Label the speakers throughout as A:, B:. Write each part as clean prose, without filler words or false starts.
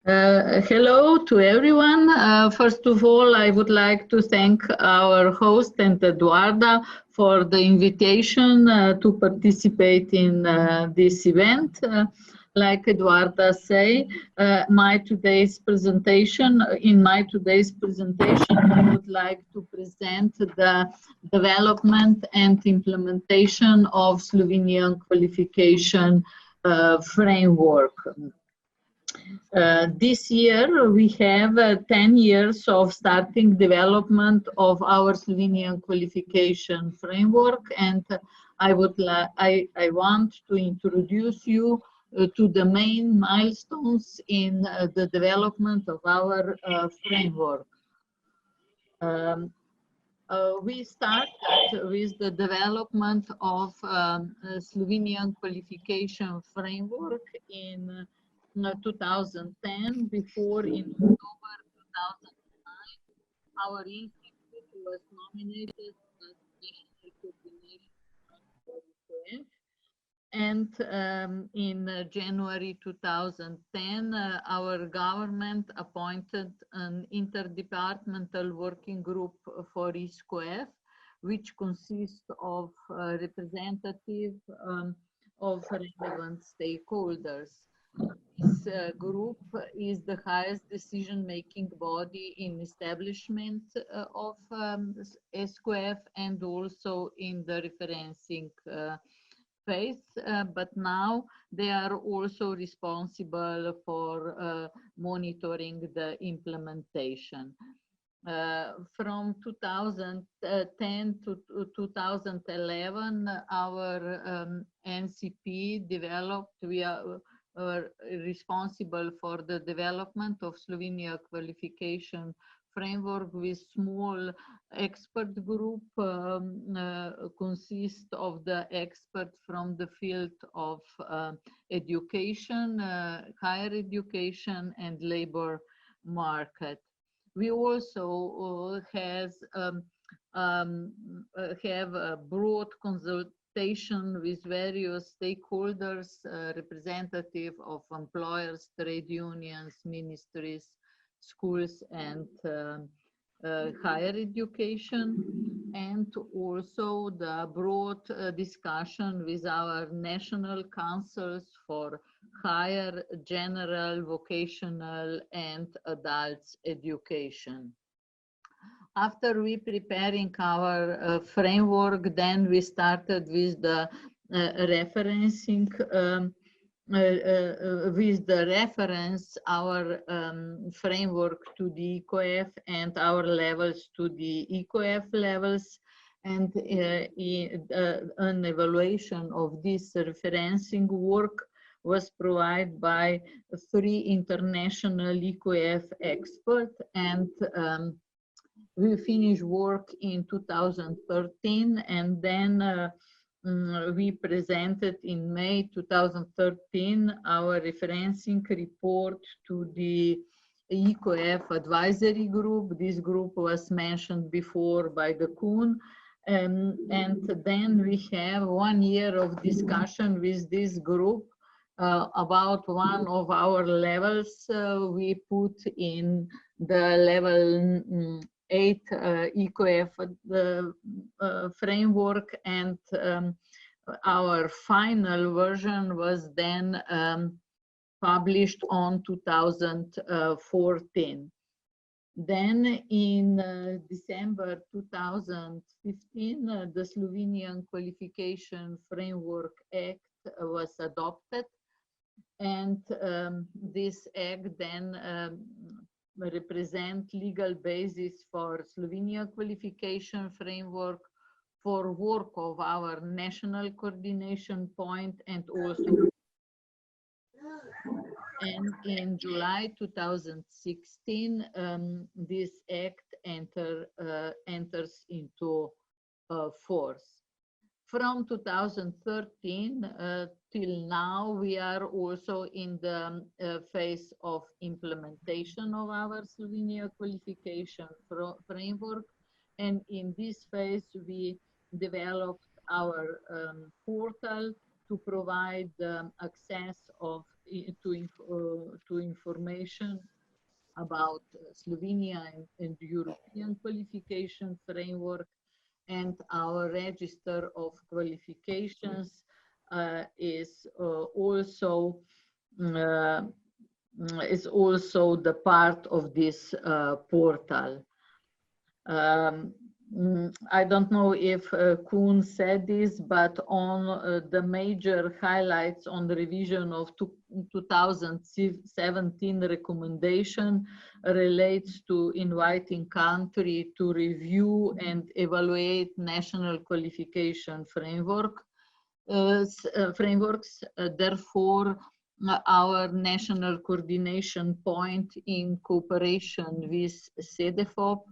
A: Hello to everyone. First of all, I would like to thank our host and Eduarda for the invitation to participate in this event. Like Eduarda say, in my today's presentation, I would like to present the development and implementation of Slovenian qualification framework. This year we have 10 years of starting development of our Slovenian qualification framework, and I want to introduce you to the main milestones in the development of our framework. We started with the development of Slovenian qualification framework in 2010. Before, in October 2009, our institute was nominated as National Coordination for UKF. And in January 2010, our government appointed an interdepartmental working group for ISQF, which consists of representatives of relevant stakeholders. This group is the highest decision-making body in establishment of SQF and also in the referencing phase, but now they are also responsible for monitoring the implementation. From 2010 to 2011, our NCP developed, we are responsible for the development of Slovenia qualification framework with small expert group, consists of the experts from the field of education, higher education and labor market. We also have a broad consultation with various stakeholders, representative of employers, trade unions, ministries, schools and higher education, and also the broad discussion with our national councils for higher, general, vocational and adults education. After we preparing our framework, then we started with the referencing, with the reference our framework to the EQF and our levels to the EQF levels, and an evaluation of this referencing work was provided by 3 international EQF experts, and we finished work in 2013, and then we presented in May 2013 our referencing report to the EQF advisory group. This group was mentioned before by the Kuhn, and then we have 1 year of discussion with this group about one of our levels. We put in the level 8 EQF framework, and our final version was then published on 2014. Then in December 2015, the Slovenian Qualification Framework Act was adopted, and this act then represent legal basis for Slovenia qualification framework for work of our national coordination point, and also and in July 2016 this act enters into force. From 2013 till now, we are also in the phase of implementation of our Slovenia qualification framework. And in this phase, we developed our portal to provide access of to information about Slovenia and European Qualification Framework, and our register of qualifications is also the part of this portal. I don't know if Koen said this, but on the major highlights on the revision of 2017 recommendation relates to inviting country to review and evaluate national qualification frameworks. Therefore, our national coordination point in cooperation with CEDEFOP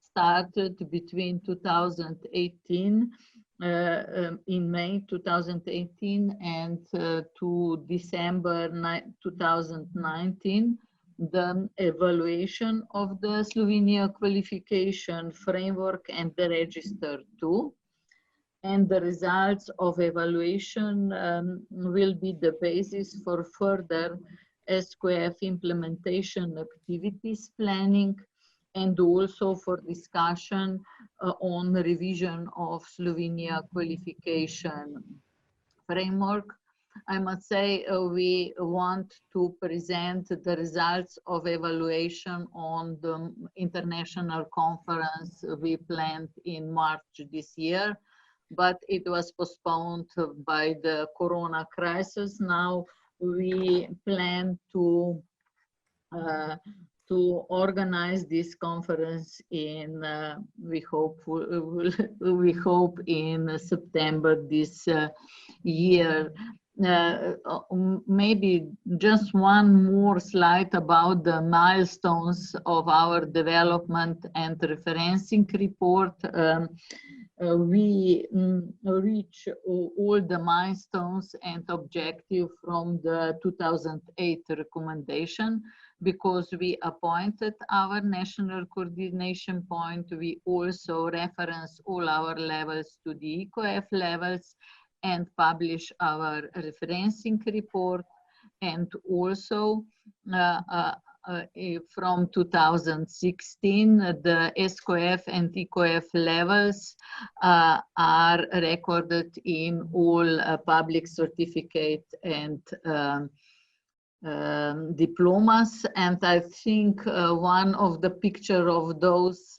A: started between 2018, in May 2018 and to December 2019, the evaluation of the Slovenia Qualification Framework and the Register 2. And the results of evaluation will be the basis for further SQF implementation activities planning, and also for discussion on the revision of Slovenia Qualification Framework. I must say we want to present the results of evaluation on the international conference we planned in March this year, but it was postponed by the Corona crisis. Now we plan to organize this conference in we hope in September this year. Maybe just one more slide about the milestones of our development and referencing report. We reach all the milestones and objectives from the 2008 recommendation, because we appointed our national coordination point. We also reference all our levels to the EQF levels and publish our referencing report. And also from 2016, the SQF and EQF levels are recorded in all public certificates and diplomas. And I think one of the picture of those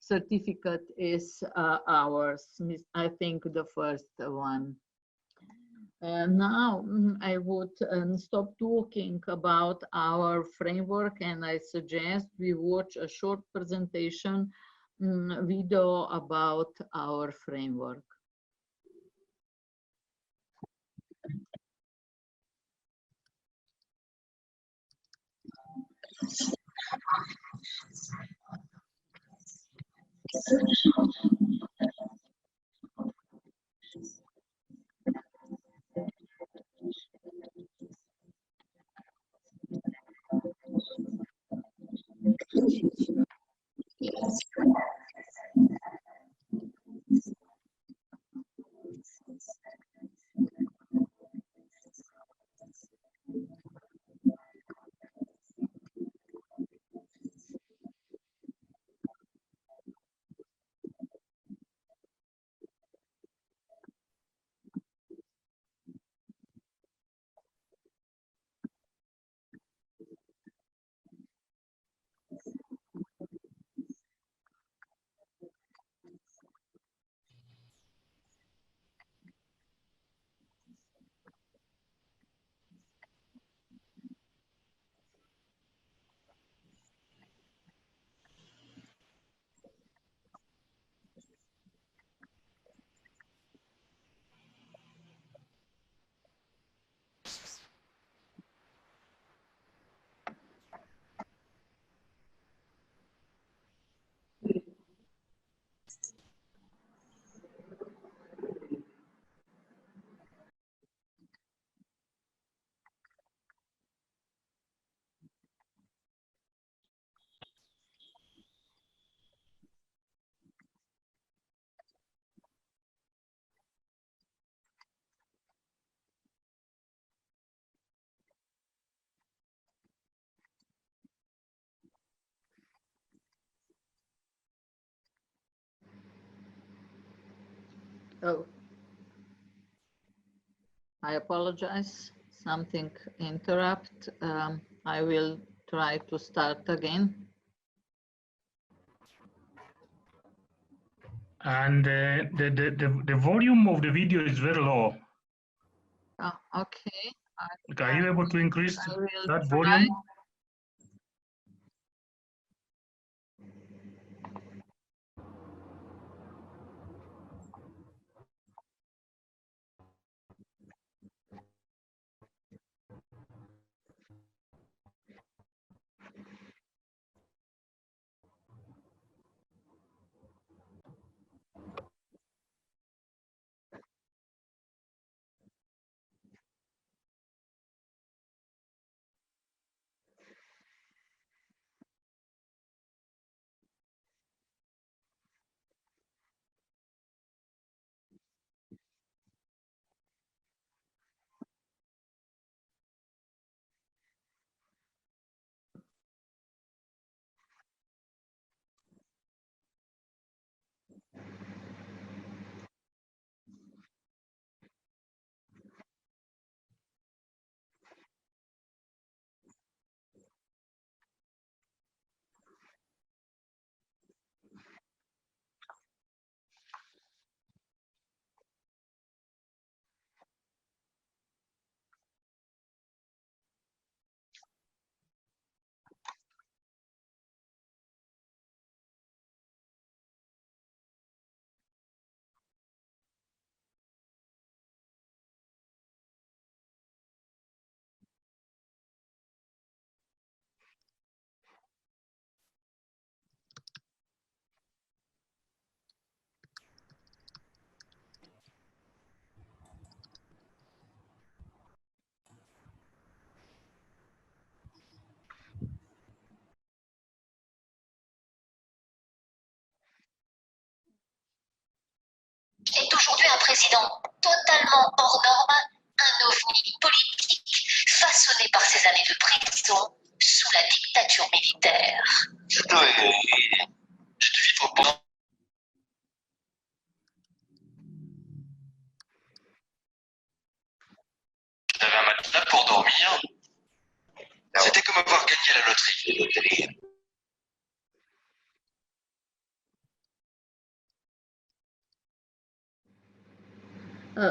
A: certificate is ours. I think the first one. Now I would stop talking about our framework, and I suggest we watch a short presentation video about our framework. Oh, I apologize. Something interrupt. I will try to start again.
B: And the volume of the video is very low.
A: Oh, okay.
B: Are you able to increase
A: I will
B: that
A: try.
B: volume?
C: Est aujourd'hui un président totalement hors norme, un ovni politique façonné par ses années de prison sous la dictature militaire.
D: Je te vis trop bon. J'avais un matelas pour dormir. C'était comme avoir gagné à la loterie.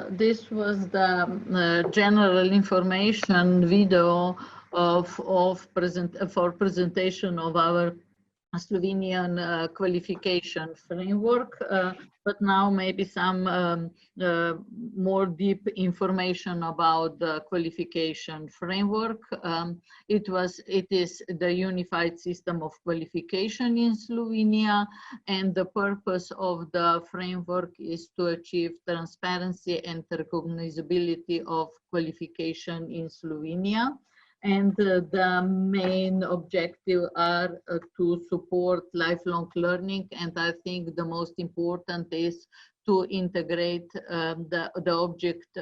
A: This was the general information video for presentation of our Slovenian qualification framework, but now maybe some more deep information about the qualification framework. It is the unified system of qualification in Slovenia, and the purpose of the framework is to achieve transparency and recognizability of qualification in Slovenia. And the main objective are to support lifelong learning. And I think the most important is to integrate the object.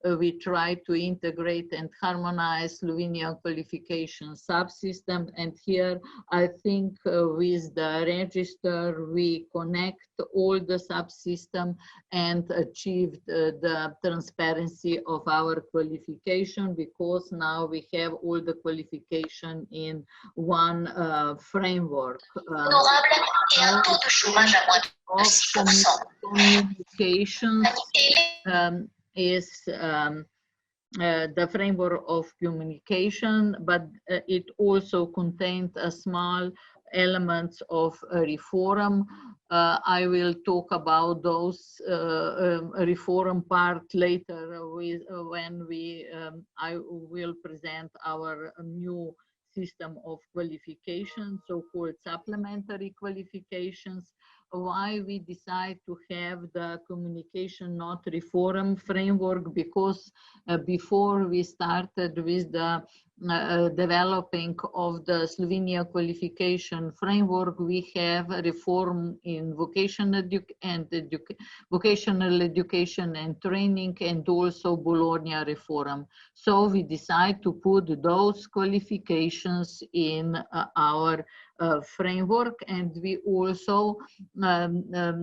A: We try to integrate and harmonize Slovenian qualification subsystem. And here, I think with the register, we connect all the subsystem and achieved the transparency of our qualification, because now we have all the qualification in one framework.
C: Honorable et un taux de chômage à moins de 6%.
A: Communications is the framework of communication, but it also contained a small elements of reform. I will talk about those reform part later when I will present our new system of qualification, so-called supplementary qualifications. Why we decide to have the communication not reform framework? Because before we started with the developing of the Slovenia qualification framework, we have a reform in vocational education and training, and also Bologna reform. So we decide to put those qualifications in our framework, and we also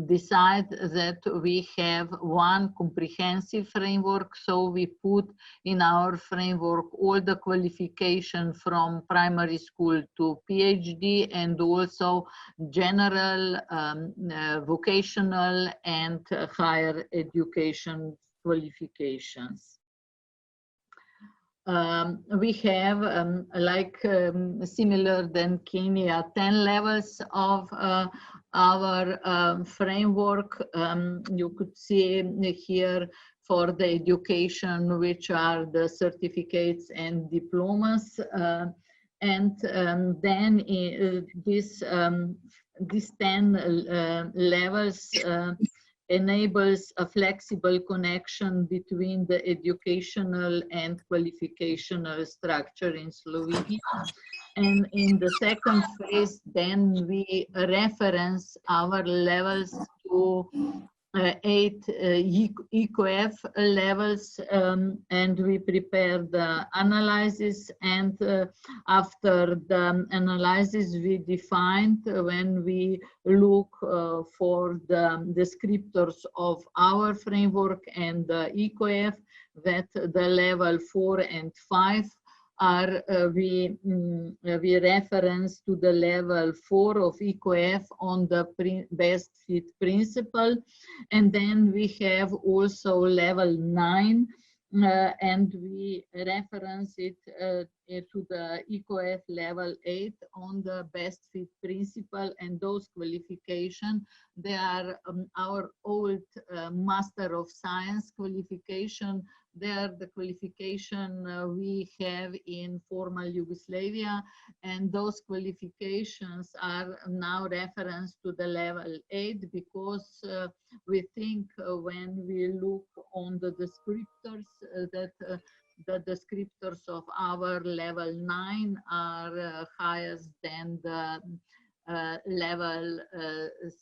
A: decide that we have one comprehensive framework. So we put in our framework all the qualification from primary school to PhD, and also general, vocational and higher education qualifications. We have, similar than Kenya, 10 levels of our framework. You could see here for the education, which are the certificates and diplomas. Then these 10 levels enables a flexible connection between the educational and qualificational structure in Slovenia. And in the second phase, then we reference our levels to 8 EQF levels, and we prepare the analysis, and after the analysis we defined, when we look for the descriptors of our framework and the EQF, that the level 4 and 5 are we reference to the level 4 of EQF on the best fit principle, and then we have also level 9, and we reference it to the EQF level 8 on the best fit principle. And those qualifications, they are our old Master of Science qualification. They are the qualification we have in former Yugoslavia, and those qualifications are now referenced to the level 8, because we think when we look on the descriptors that the descriptors of our level 9 are highest than the level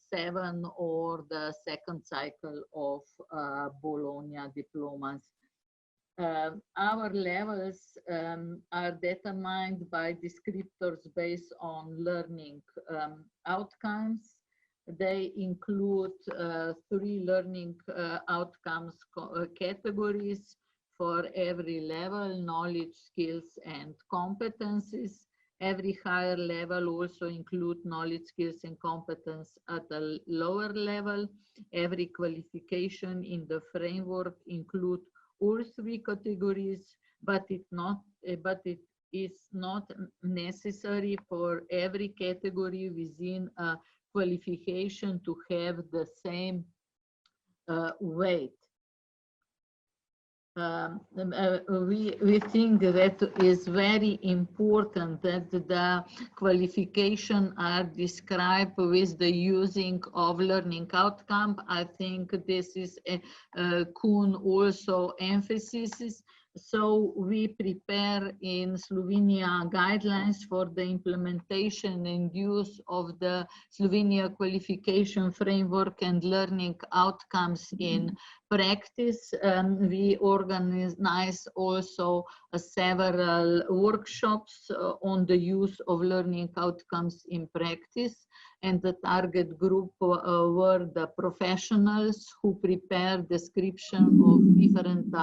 A: 7 or the second cycle of Bologna diplomas. Our levels are determined by descriptors based on learning outcomes. They include 3 learning outcomes categories for every level: knowledge, skills, and competencies. Every higher level also include knowledge, skills, and competence at a lower level. Every qualification in the framework include all 3 categories, but it is not necessary for every category within a qualification to have the same weight. We think that is very important that the qualification are described with the using of learning outcome. I think this is Kuhn also emphasizes. So we prepare in Slovenia guidelines for the implementation and use of the Slovenia qualification framework and learning outcomes in practice. We organize also several workshops on the use of learning outcomes in practice, and the target group were the professionals who prepare description of different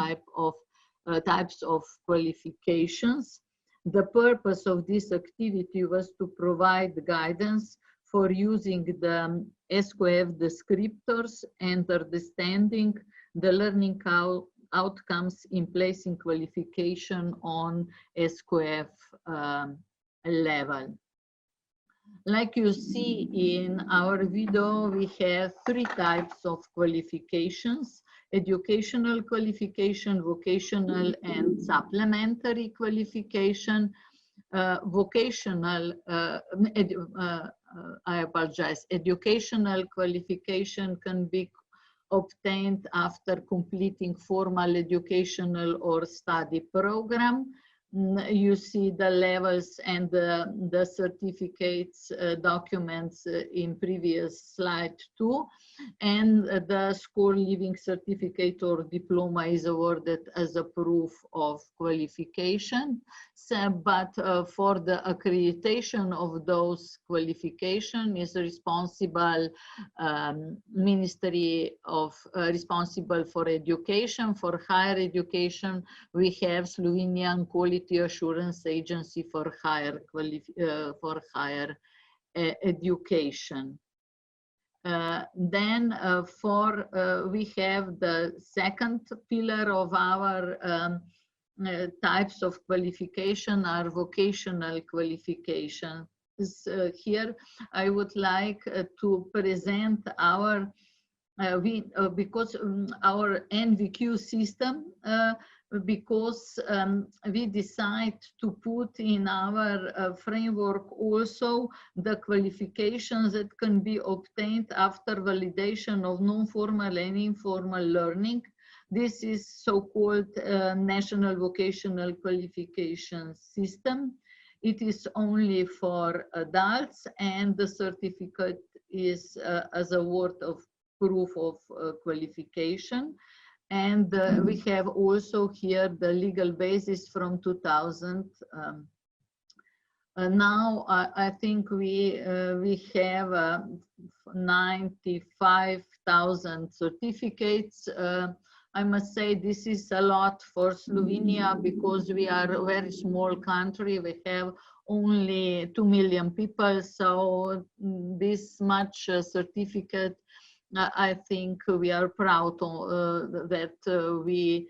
A: types of qualifications. The purpose of this activity was to provide guidance for using the SQF descriptors and understanding the learning outcomes in placing qualification on SQF level. Like you see in our video, we have 3 types of qualifications: educational qualification, vocational, and supplementary qualification. Educational qualification can be obtained after completing formal educational or study program. you see the levels and the certificates documents in previous slide too. And the score living certificate or diploma is awarded as a proof of qualification. So, but for the accreditation of those qualification is responsible Ministry of responsible for education. For higher education, we have Slovenian Quality Assurance Agency for higher education. Then we have the second pillar of our types of qualification are vocational qualification. Here I would like to present our because our NVQ system, because we decide to put in our framework also the qualifications that can be obtained after validation of non-formal and informal learning. This is so-called National Vocational Qualification System. It is only for adults, and the certificate is as a word of proof of qualification. And we have also here the legal basis from 2000. Now I think we have 95,000 certificates. I must say this is a lot for Slovenia because we are a very small country. We have only 2 million people, so this much certificate, I think we are proud that we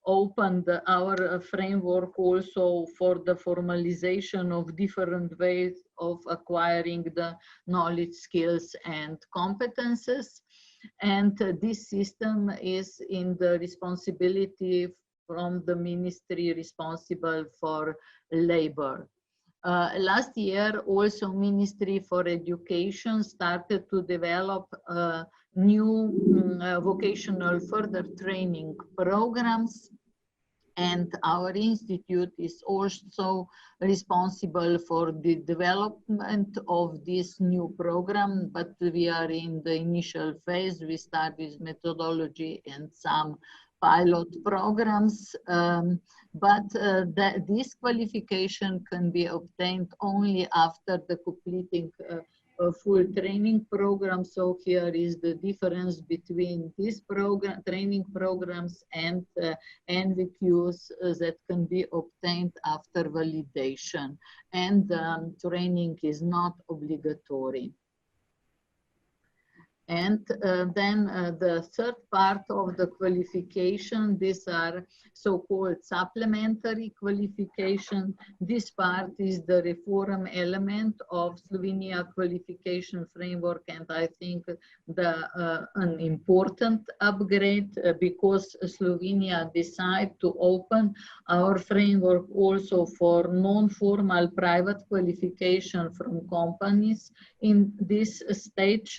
A: opened our framework also for the formalization of different ways of acquiring the knowledge, skills, and competences. And this system is in the responsibility from the ministry responsible for labor. Last year, also Ministry for Education started to develop new vocational further training programs. And our institute is also responsible for the development of this new program, but we are in the initial phase. We start with methodology and some pilot programs, but this qualification can be obtained only after the completing a full training program. So here is the difference between these training programs and NVQs that can be obtained after validation, and training is not obligatory. And then the third part of the qualification, these are so-called supplementary qualification. This part is the reform element of Slovenia Qualification Framework, and I think an important upgrade because Slovenia decided to open our framework also for non-formal private qualification from companies in this stage.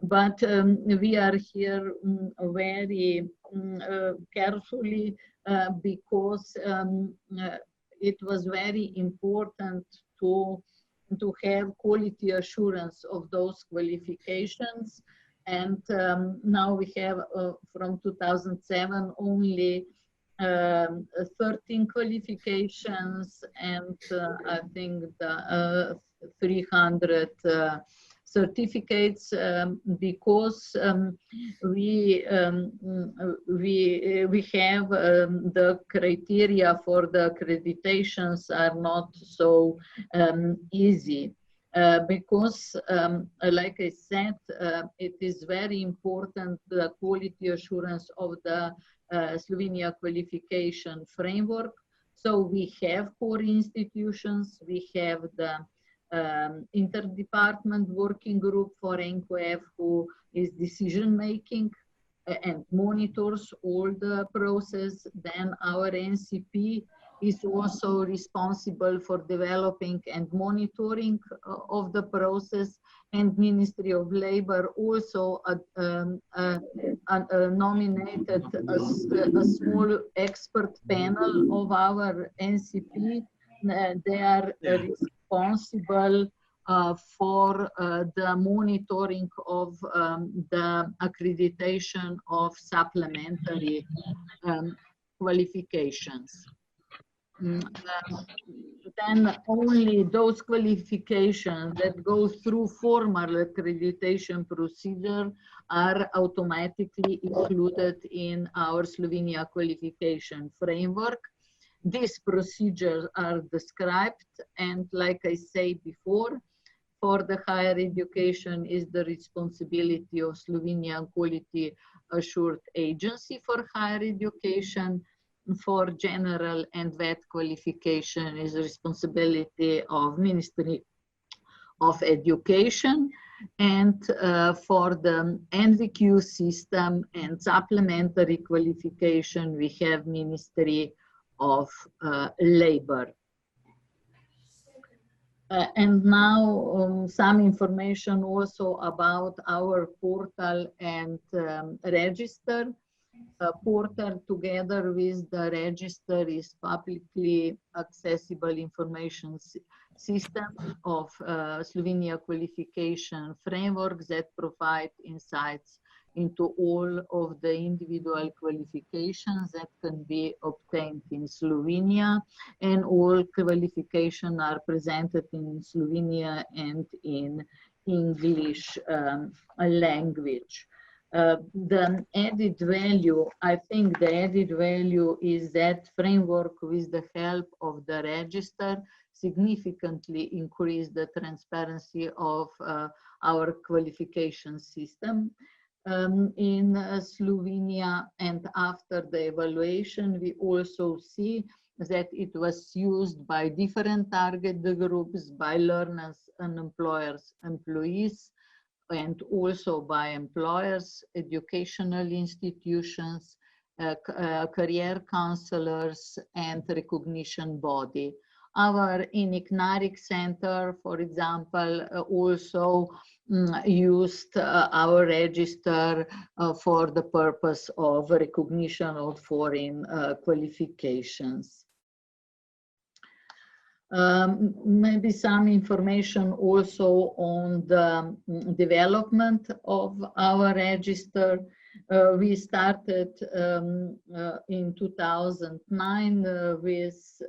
A: But we are here very carefully because it was very important to have quality assurance of those qualifications. And now we have from 2007 only 13 qualifications, and I think the 300 certificates, because we have the criteria for the accreditations are not so easy. Because, like I said, it is very important, the quality assurance of the Slovenia Qualification Framework. So we have core institutions, we have the interdepartment working group for NQF who is decision making and monitors all the process. Then our NCP is also responsible for developing and monitoring of the process. and Ministry of Labor also nominated a small expert panel of our NCP. They are responsible for the monitoring of the accreditation of supplementary qualifications. Then only those qualifications that go through formal accreditation procedure are automatically included in our Slovenia Qualification Framework. These procedures are described, and like I said before, for the higher education is the responsibility of Slovenian Quality Assured Agency for Higher Education. For general and VET qualification is the responsibility of Ministry of Education, and for the NVQ system and supplementary qualification we have Ministry of Labor. And now some information also about our portal and register. Portal together with the register is publicly accessible information system of Slovenia Qualification Framework that provide insights into all of the individual qualifications that can be obtained in Slovenia, and all qualifications are presented in Slovenia and in English language. The added value, I think the added value is that framework with the help of the register significantly increase the transparency of our qualification system in Slovenia, and after the evaluation we also see that it was used by different target groups, by learners and employers, employees, and also by employers, educational institutions, career counselors, and recognition body. Our INIC Center, for example, also used our register for the purpose of recognition of foreign qualifications. Maybe some information also on the development of our register. We started in 2009 with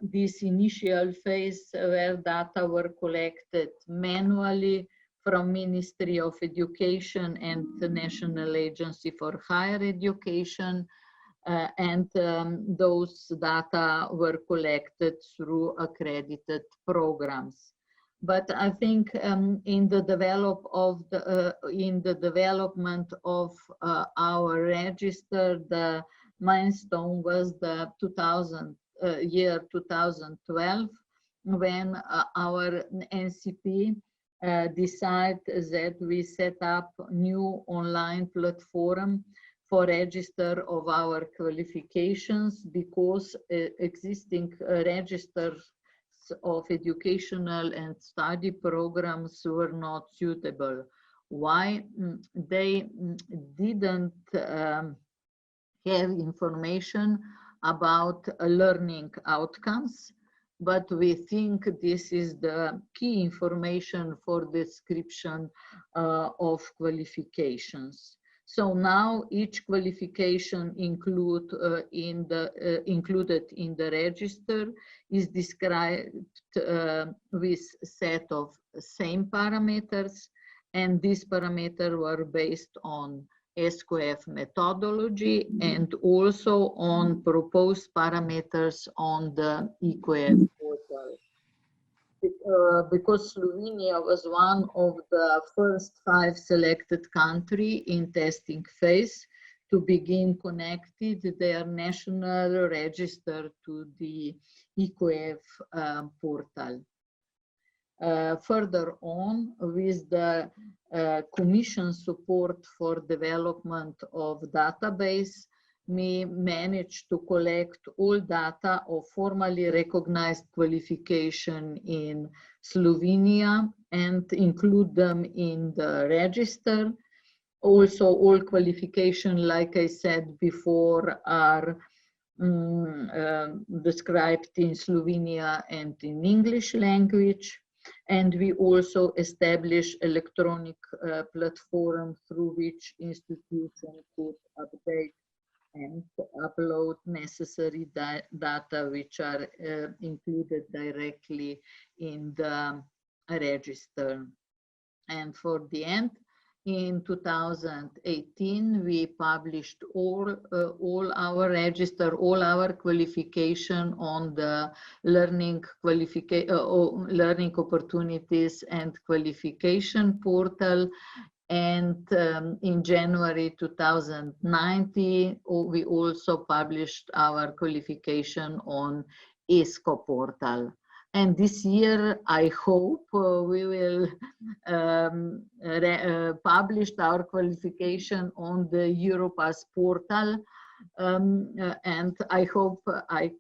A: this initial phase where data were collected manually from Ministry of Education and the National Agency for Higher Education. And those data were collected through accredited programs. But I think in the development of our register, the milestone was the year 2012, when our NCP decided that we set up new online platform for register of our qualifications, because existing registers of educational and study programs were not suitable. Why? They didn't have information about learning outcomes, but we think this is the key information for description of qualifications. So now each qualification included in the register is described with set of same parameters, and these parameters were based on SQF methodology and also on proposed parameters on the EQF portal. Because Slovenia was one of the first 5 selected countries in testing phase to begin connected their national register to the EQF portal. Further on, with the Commission support for development of database, we managed to collect all data of formally recognized qualification in Slovenia and include them in the register. Also, all qualifications, like I said before, are described in Slovenia and in English language. And we also establish electronic platform through which institutions could update and upload necessary data which are included directly in the register. And for the end, in 2018, we published all our register, all our qualification on the learning opportunities and qualification portal. And in January 2019, we also published our qualification on ESCO portal. And this year, I hope we will publish our qualification on the Europass portal. And I hope I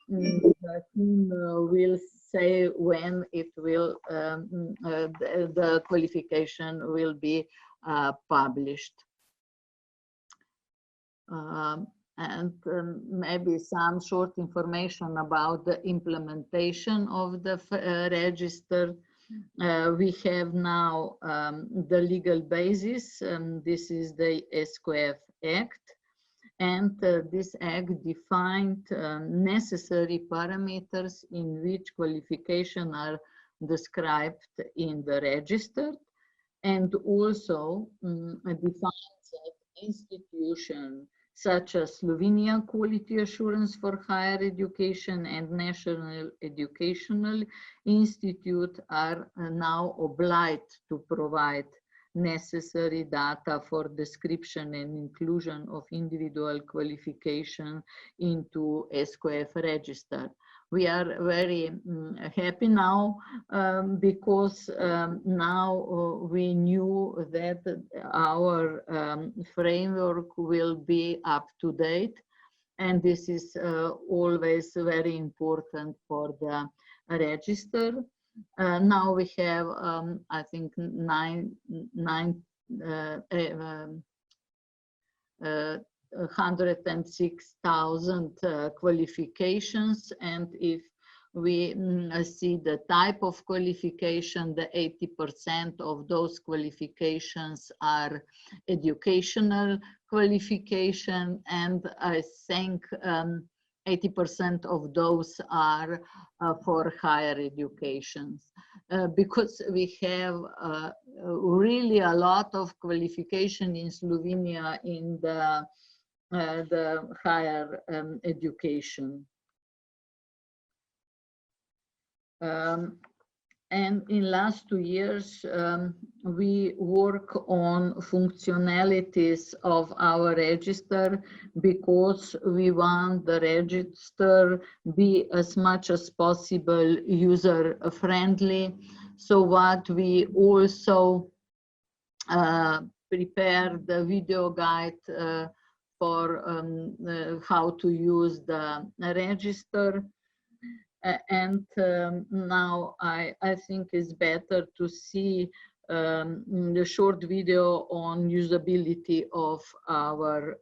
A: will say when it will, the qualification will be published. And maybe some short information about the implementation of the register. We have now the legal basis. This is the SQF Act. And this act defined necessary parameters in which qualifications are described in the register, and also defines that institutions such as Slovenian Quality Assurance for Higher Education and National Educational Institute are now obliged to provide necessary data for description and inclusion of individual qualification into SQF register. We are very happy now because now we knew that our framework will be up to date, and this is always very important for the register. Now we have, I think, 106,000 qualifications, and if we see the type of qualification, the 80% of those qualifications are educational qualification, and I think 80% of those are for higher education. Because we have really a lot of qualification in Slovenia in the higher education. And in last 2 years, we work on functionalities of our register because we want the register be as much as possible user friendly. So what we also prepared the video guide for how to use the register. And now I think it's better to see the short video on usability of our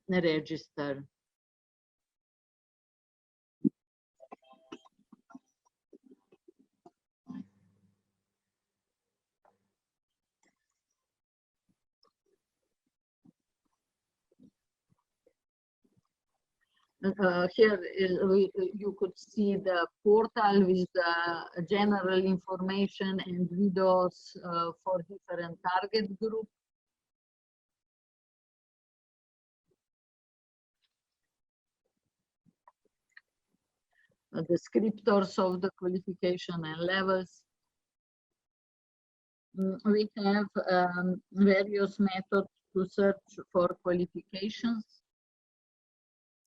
A: register. Here you could see the portal with the general information and videos for different target groups. Descriptors of the qualification and levels. We have various methods to search for qualifications.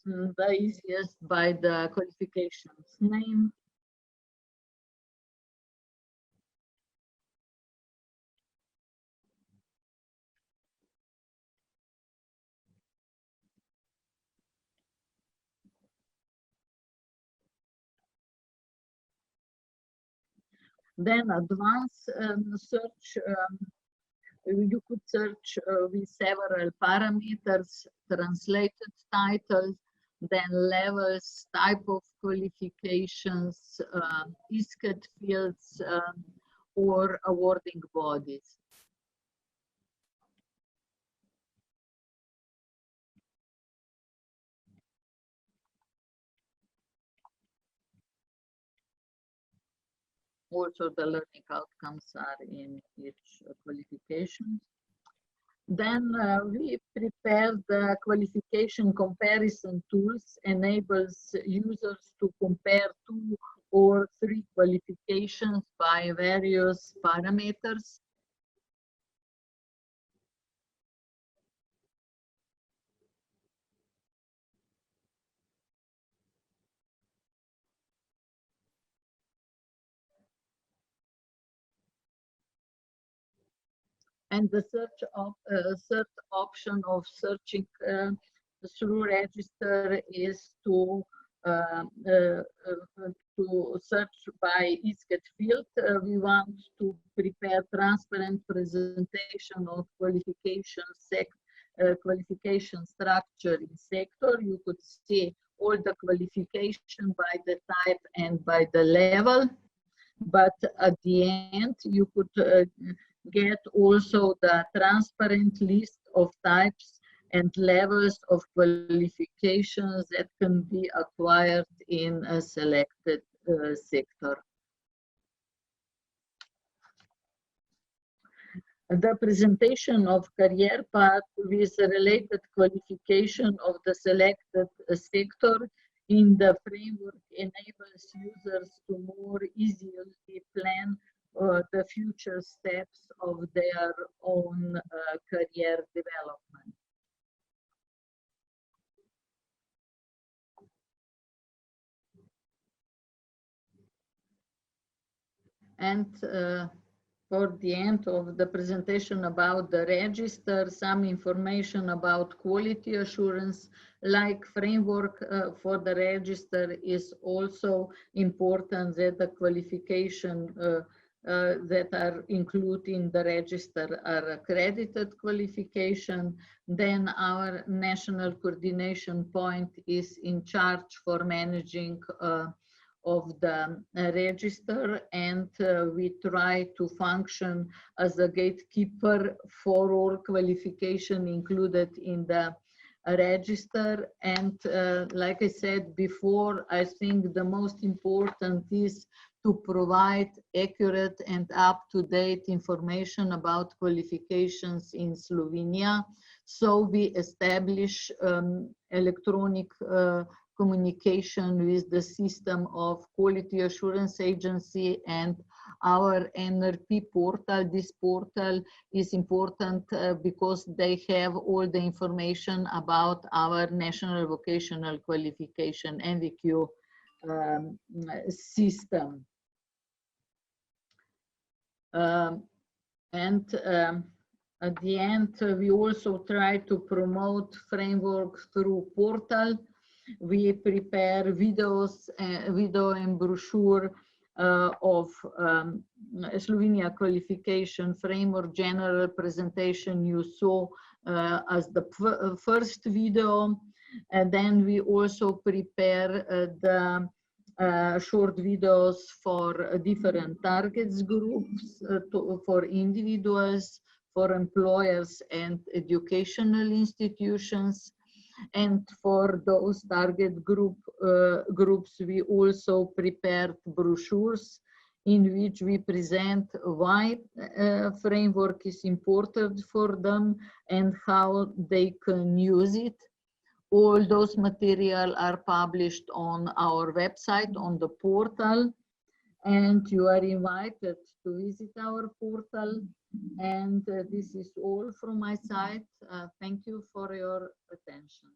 A: The easiest by the qualifications name. Then advanced search, you could search with several parameters, translated titles, then levels, type of qualifications, ISCED fields, or awarding bodies. Also, the learning outcomes are in each qualification. Then we prepare the qualification comparison tools, enables users to compare 2 or 3 qualifications by various parameters. And the search option of searching through register is to search by ISCED field. We want to prepare transparent presentation of qualification structure in sector. You could see all the qualification by the type and by the level, but at the end you could get also the transparent list of types and levels of qualifications that can be acquired in a selected sector. The presentation of career path with related qualification of the selected sector in the framework enables users to more easily plan the future steps of their own career development. And for the end of the presentation about the register, some information about quality assurance, like framework for the register is also important that the qualification that are included in the register are accredited qualification. Then our national coordination point is in charge for managing of the register, and we try to function as a gatekeeper for all qualification included in the register. And like I said before, I think the most important is to provide accurate and up-to-date information about qualifications in Slovenia. So we establish electronic communication with the system of quality assurance agency and our NRP portal. This portal is important because they have all the information about our national vocational qualification NVQ system. At the end, we also try to promote framework through portal. We prepare videos, video and brochure of Slovenia Qualification Framework general presentation you saw as the first video. And then we also prepare the short videos for different targets groups, for individuals, for employers and educational institutions. And for those target groups, we also prepared brochures in which we present why framework is important for them and how they can use it. All those material are published on our website, on the portal, and you are invited to visit our portal. And this is all from my side. Thank you for your attention.